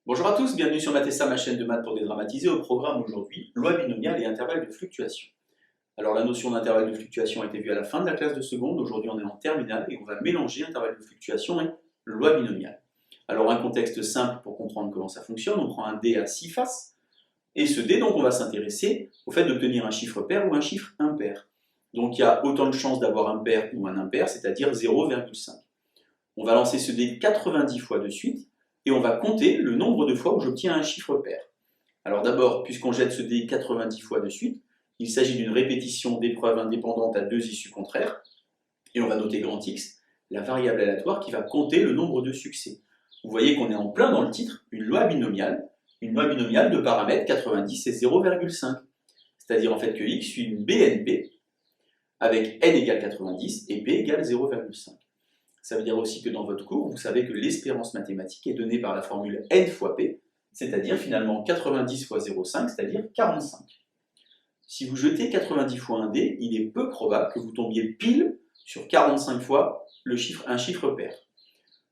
Bonjour à tous, bienvenue sur Mathessa, ma chaîne de maths pour dédramatiser. Au programme aujourd'hui, loi binomiale et intervalle de fluctuation. Alors la notion d'intervalle de fluctuation a été vue à la fin de la classe de seconde, aujourd'hui on est en terminale et on va mélanger intervalle de fluctuation et loi binomiale. Alors un contexte simple pour comprendre comment ça fonctionne, on prend un dé à 6 faces, et ce dé donc on va s'intéresser au fait d'obtenir un chiffre pair ou un chiffre impair. Donc il y a autant de chances d'avoir un pair ou un impair, c'est-à-dire 0,5. On va lancer ce dé 90 fois de suite, et on va compter le nombre de fois où j'obtiens un chiffre pair. Alors d'abord, puisqu'on jette ce dé 90 fois de suite, il s'agit d'une répétition d'épreuves indépendantes à deux issues contraires, et on va noter grand X, la variable aléatoire qui va compter le nombre de succès. Vous voyez qu'on est en plein dans le titre, une loi binomiale de paramètres 90 et 0,5. C'est-à-dire en fait que X suit une BNP avec n égale 90 et p égale 0,5. Ça veut dire aussi que dans votre cours, vous savez que l'espérance mathématique est donnée par la formule n fois p, c'est-à-dire finalement 90 fois 0,5, c'est-à-dire 45. Si vous jetez 90 fois un dé, il est peu probable que vous tombiez pile sur 45 fois un chiffre pair.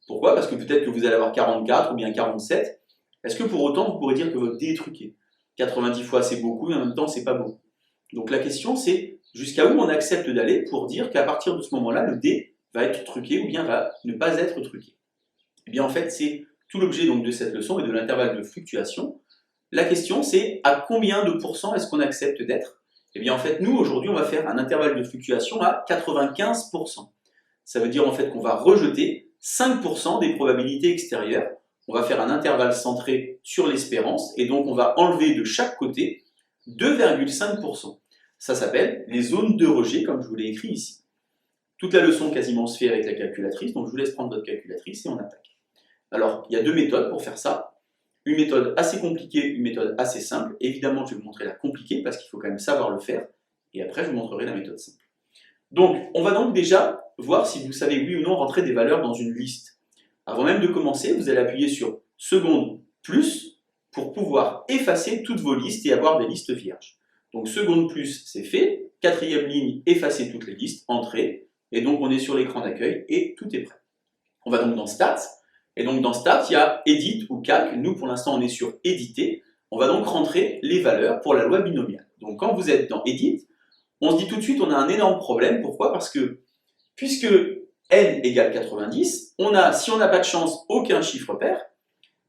Pourquoi? Parce que peut-être que vous allez avoir 44 ou bien 47. Est-ce que pour autant vous pourrez dire que votre dé est truqué? 90 fois c'est beaucoup et en même temps c'est pas beaucoup. Donc la question c'est jusqu'à où on accepte d'aller pour dire qu'à partir de ce moment-là, le dé va être truqué ou bien va ne pas être truqué. Et bien en fait, c'est tout l'objet donc de cette leçon et de l'intervalle de fluctuation. La question c'est à combien de pourcents est-ce qu'on accepte d'être? Et bien en fait, nous aujourd'hui, on va faire un intervalle de fluctuation à 95%. Ça veut dire en fait qu'on va rejeter 5% des probabilités extérieures. On va faire un intervalle centré sur l'espérance et donc on va enlever de chaque côté 2,5%. Ça s'appelle les zones de rejet comme je vous l'ai écrit ici. Toute la leçon quasiment se fait avec la calculatrice, donc je vous laisse prendre votre calculatrice et on attaque. Alors, il y a deux méthodes pour faire ça. Une méthode assez compliquée, une méthode assez simple. Évidemment, je vais vous montrer la compliquée parce qu'il faut quand même savoir le faire. Et après, je vous montrerai la méthode simple. Donc, on va donc déjà voir si vous savez oui ou non rentrer des valeurs dans une liste. Avant même de commencer, vous allez appuyer sur seconde plus pour pouvoir effacer toutes vos listes et avoir des listes vierges. Donc, seconde plus, c'est fait. Quatrième ligne, effacer toutes les listes, entrée. Et donc on est sur l'écran d'accueil et tout est prêt. On va donc dans Stats, et donc dans Stats, il y a Edit ou Calc. Nous pour l'instant on est sur Éditer. On va donc rentrer les valeurs pour la loi binomiale. Donc quand vous êtes dans Edit, on se dit tout de suite on a un énorme problème. Pourquoi? Parce que puisque n égale 90, on a, si on n'a pas de chance, aucun chiffre pair,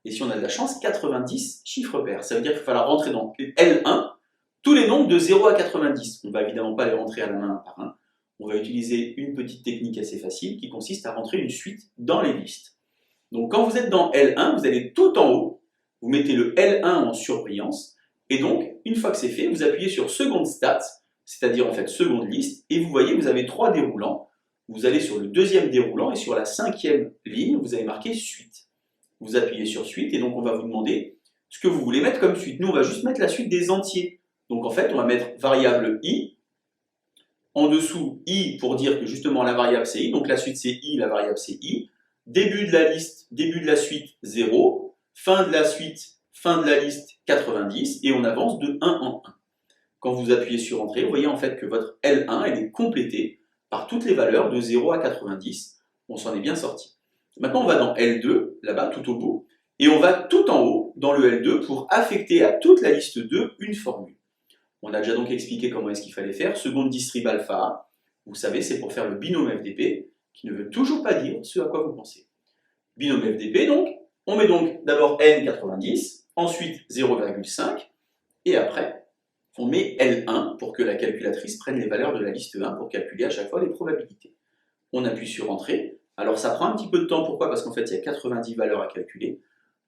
et si on a de la chance, 90 chiffres pairs. Ça veut dire qu'il va falloir rentrer dans L1 tous les nombres de 0 à 90. On ne va évidemment pas les rentrer à la main un par un. On va utiliser une petite technique assez facile qui consiste à rentrer une suite dans les listes. Donc quand vous êtes dans L1, vous allez tout en haut, vous mettez le L1 en surbrillance, et donc une fois que c'est fait, vous appuyez sur seconde stat, c'est-à-dire en fait seconde liste, et vous voyez vous avez trois déroulants. Vous allez sur le deuxième déroulant et sur la cinquième ligne, vous avez marqué suite. Vous appuyez sur suite et donc on va vous demander ce que vous voulez mettre comme suite. Nous on va juste mettre la suite des entiers. Donc en fait on va mettre variable i. En dessous, i pour dire que justement la variable c'est i, donc la suite c'est i, la variable c'est i. Début de la liste, début de la suite 0. Fin de la suite, fin de la liste 90. Et on avance de 1 en 1. Quand vous appuyez sur entrée, vous voyez en fait que votre L1 elle est complétée par toutes les valeurs de 0 à 90. On s'en est bien sorti. Maintenant on va dans L2, là-bas tout au bout, et on va tout en haut dans le L2 pour affecter à toute la liste 2 une formule. On a déjà donc expliqué comment est-ce qu'il fallait faire. Seconde distrib alpha A, vous savez, c'est pour faire le binôme FDP, qui ne veut toujours pas dire ce à quoi vous pensez. Binôme FDP, donc, on met donc d'abord n 90, ensuite 0,5, et après, on met L1 pour que la calculatrice prenne les valeurs de la liste 1 pour calculer à chaque fois les probabilités. On appuie sur Entrée. Alors ça prend un petit peu de temps, pourquoi? Parce qu'en fait, il y a 90 valeurs à calculer.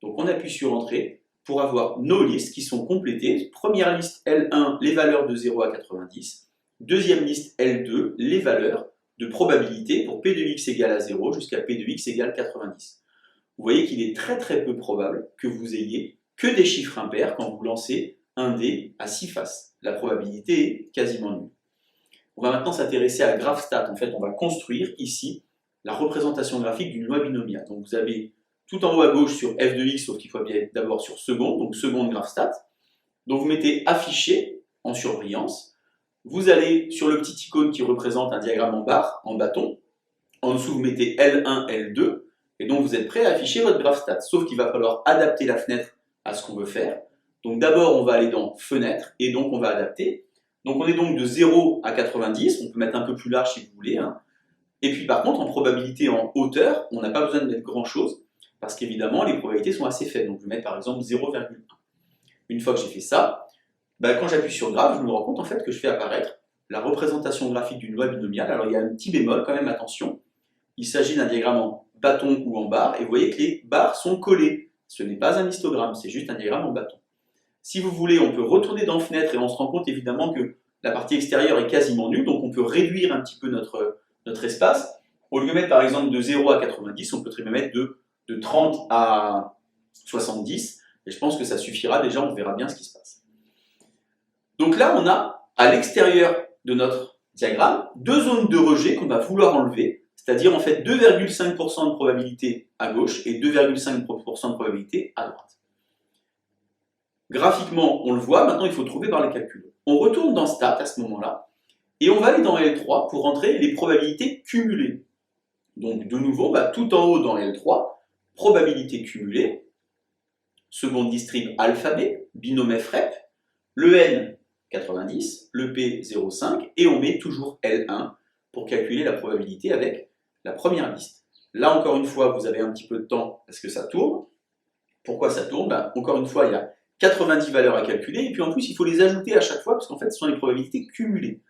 Donc on appuie sur Entrée pour avoir nos listes qui sont complétées. Première liste L1, les valeurs de 0 à 90. Deuxième liste L2, les valeurs de probabilité pour P de x égale à 0 jusqu'à P de x égale 90. Vous voyez qu'il est très très peu probable que vous ayez que des chiffres impairs quand vous lancez un dé à 6 faces. La probabilité est quasiment nulle. On va maintenant s'intéresser à GraphStat. En fait, on va construire ici la représentation graphique d'une loi binomiale. Donc vous avez tout en haut à gauche sur f de x, sauf qu'il faut bien être d'abord sur seconde, donc seconde GraphStat. Donc vous mettez affiché en surbrillance. Vous allez sur le petit icône qui représente un diagramme en barre, en bâton. En dessous, vous mettez L1, L2. Et donc vous êtes prêt à afficher votre graphe stat. Sauf qu'il va falloir adapter la fenêtre à ce qu'on veut faire. Donc d'abord on va aller dans fenêtre et donc on va adapter. Donc on est donc de 0 à 90, on peut mettre un peu plus large si vous voulez. Et puis par contre en probabilité en hauteur, on n'a pas besoin de mettre grand chose parce qu'évidemment les probabilités sont assez faibles. Donc je vais mettre par exemple 0,1. Une fois que j'ai fait ça, quand j'appuie sur graphe, je me rends compte en fait que je fais apparaître la représentation graphique d'une loi binomiale. Alors il y a un petit bémol quand même, attention. Il s'agit d'un diagramme en bâton ou en barre, et vous voyez que les barres sont collées. Ce n'est pas un histogramme, c'est juste un diagramme en bâton. Si vous voulez, on peut retourner dans fenêtre et on se rend compte évidemment que la partie extérieure est quasiment nulle, donc on peut réduire un petit peu notre espace. Au lieu de mettre par exemple de 0 à 90, on peut très bien mettre de 30 à 70, et je pense que ça suffira déjà, on verra bien ce qui se passe. Donc là, on a à l'extérieur de notre diagramme deux zones de rejet qu'on va vouloir enlever, c'est-à-dire en fait 2,5% de probabilité à gauche et 2,5% de probabilité à droite. Graphiquement, on le voit, maintenant il faut trouver par les calculs. On retourne dans Stat à ce moment-là, et on va aller dans L3 pour rentrer les probabilités cumulées. Donc de nouveau, tout en haut dans L3, probabilité cumulée, seconde distrib alphabet, binôme FREP, le N 90, le P 0,5, et on met toujours L1 pour calculer la probabilité avec la première liste. Là encore une fois, vous avez un petit peu de temps parce que ça tourne. Pourquoi ça tourne? Encore une fois, il y a 90 valeurs à calculer, et puis en plus, il faut les ajouter à chaque fois, parce qu'en fait, ce sont les probabilités cumulées.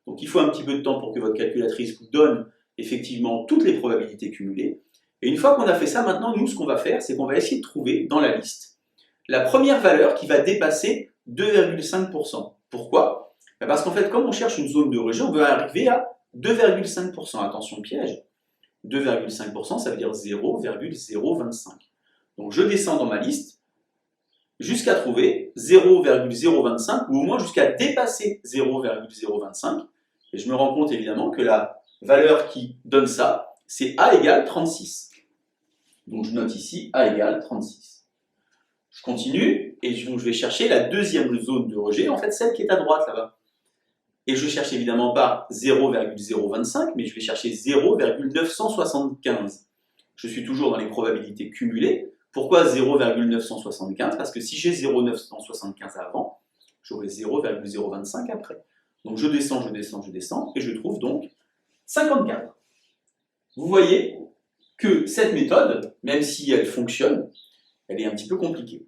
Donc il faut un petit peu de temps pour que votre calculatrice vous donne effectivement toutes les probabilités cumulées. Et une fois qu'on a fait ça, maintenant, nous, ce qu'on va faire, c'est qu'on va essayer de trouver dans la liste la première valeur qui va dépasser 2,5%. Pourquoi? Parce qu'en fait, comme on cherche une zone de rejet, on veut arriver à 2,5%. Attention piège, 2,5%, ça veut dire 0,025. Donc je descends dans ma liste jusqu'à trouver 0,025 ou au moins jusqu'à dépasser 0,025. Et je me rends compte évidemment que la valeur qui donne ça, c'est A égale 36. Donc je note ici A égale 36. Je continue et je vais chercher la deuxième zone de rejet, en fait celle qui est à droite là-bas. Et je cherche évidemment pas 0,025, mais je vais chercher 0,975. Je suis toujours dans les probabilités cumulées. Pourquoi 0,975? Parce que si j'ai 0,975 avant, j'aurai 0,025 après. Donc je descends, je descends, je descends, et je trouve donc 54. Vous voyez que cette méthode, même si elle fonctionne, elle est un petit peu compliquée.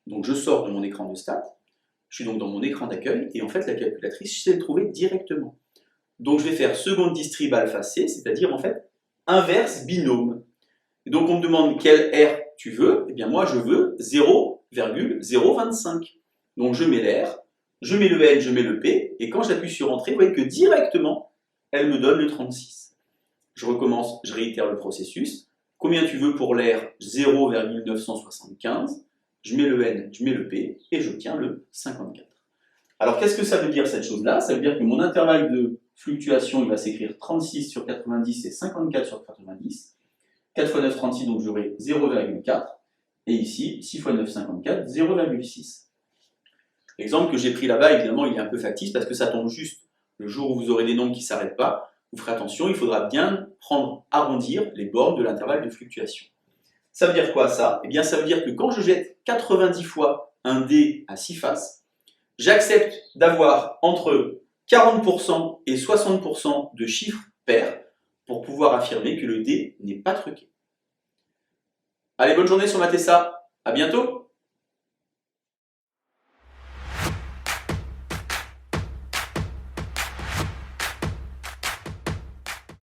Donc je sors de mon écran de stats, je suis donc dans mon écran d'accueil, et en fait la calculatrice, je sais le trouver directement. Donc je vais faire seconde distrib alpha C, c'est-à-dire en fait inverse binôme. Et donc on me demande quel R tu veux, et bien moi je veux 0,025. Donc je mets l'R, je mets le N, je mets le P, et quand j'appuie sur Entrée, vous voyez que directement, elle me donne le 36. Je recommence, je réitère le processus. Combien tu veux pour l'R? 0,975. Je mets le N, je mets le P, et j'obtiens le 54. Alors qu'est-ce que ça veut dire cette chose-là? Ça veut dire que mon intervalle de fluctuation, il va s'écrire 36 sur 90 et 54 sur 90. 4 x 9, 36, donc j'aurai 0,4. Et ici, 6 x 9, 54, 0,6. L'exemple que j'ai pris là-bas, évidemment, il est un peu factice parce que ça tombe juste le jour où vous aurez des nombres qui ne s'arrêtent pas. Vous ferez attention, il faudra bien arrondir les bornes de l'intervalle de fluctuation. Ça veut dire quoi ça? Eh bien ça veut dire que quand je jette 90 fois un dé à 6 faces, j'accepte d'avoir entre 40% et 60% de chiffres pairs pour pouvoir affirmer que le dé n'est pas truqué. Allez, bonne journée sur Matessa, à bientôt!